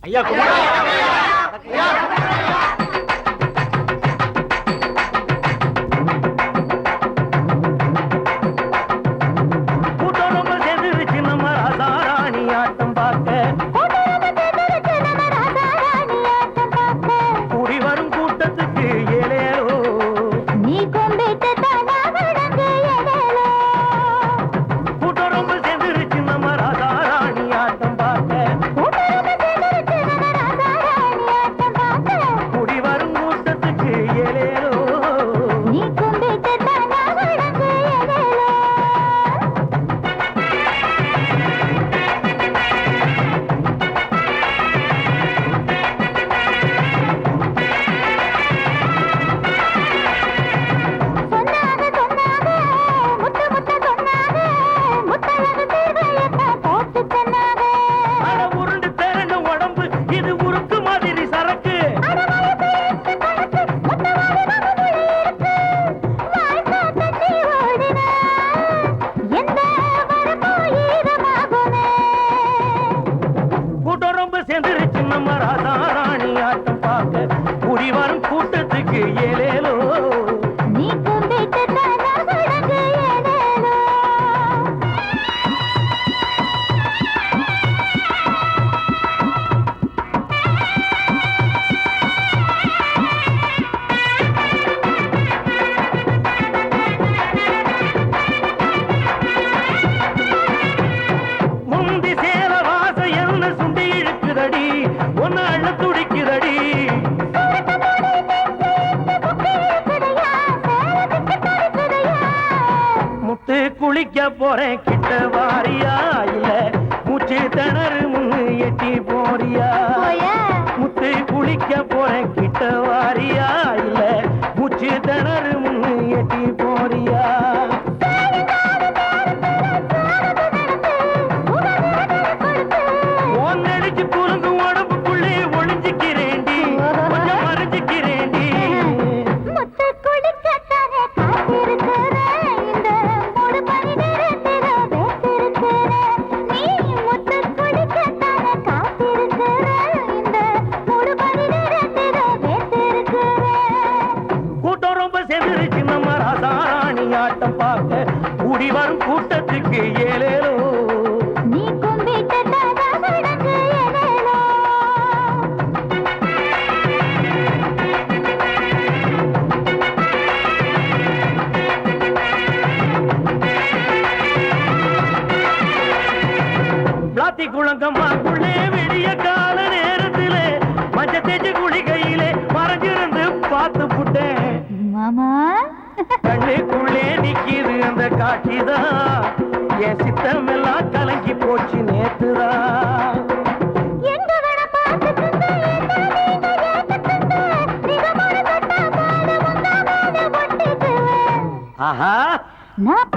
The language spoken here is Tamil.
ஐயா கூட்டம் ரொம்ப சேர்ந்துருச்சு நம்ம ராசாராணி ஆட்டம் பார்க்க. கூடி வரும் கூட்டத்துக்கு ஏலேலோ நீ கொம்பிட்டு கூட்டம் ரொம்ப சேர்ந்துருச்சு நம்ம ராசாராணி ஆட்டம் பார்க்க. கூடி வரும் கூட்டத்துக்கு ஏலேலோ நீ கொம்பிட்டு அட உருண்டு திரண்டு உடம்பு இது உருக்கு மாதிரி சரக்கு. கூட்டம் ரொம்ப சேர்ந்துருச்சு நம்ம ராசாராணி ஆட்டம் பார்க்க. கூடி வரும் கூட்டத்துக்கு ஏலேலோ நீ கொம்பிட்டு முந்தி சேல வாச என்ன சுண்டி இழுக்குதடி ஒன்னு அள்ள துடிக்குதடி. முத்து குளிக்க போறேன் கிட்ட வாரியா இல்ல மூச்சு திணறு முன்னு எட்டி போறியா. முத்து குளிக்க போறேன் கிட்ட வாரியா இல்ல மூச்சு திணறு முன்னு எட்டி போறியா. ஒன்னடிச்சு குறுங்கு உடம்புக்குள்ளே ஒளிஞ்சுக்கிறேண்டி கொஞ்சம் மறைஞ்சுக்கிறேண்டி. முத்து குடிக்கத்தானே காத்திருக்கிறேன் இந்த மூடு பனி நேரத்தில வேத்திருக்கிறேன். நீ முத்து குடிக்கத்தானே காத்திருக்கிறேன் இந்த மூடு பனி நேரத்தில வேத்திருக்கிறேன். கூட்டம் ரொம்ப சேர்ந்துருச்சு நம்ம ராசாராணி ஆட்டம் பார்க்க. கூடி வரும் கூட்டத்துக்கு ஏலேலோ நீ கும்பிட்டு தடபடங்கு ஏலேலோ. பிளாத்தி குளங்கம்மாக்குள்ளே விடிய கால நேரத்திலே மஞ்ச தேச்சு குளிகையிலே மறைஞ்சிருந்து பார்த்து புட்டேன். மாமா கண்ணுக்குள்ளே நிக்கிது அந்த காட்சிதான் என் சித்தம் எல்லாம் கலங்கி போச்சு நேத்துதான். எங்க வேணா பார்த்துக்கிட்டு என்ன நீங்க ஏத்துக்கிட்டு நிகமோட தொட்டா பாடு உங்க மேல ஒட்டிக்குவேன். ஆஹா நான்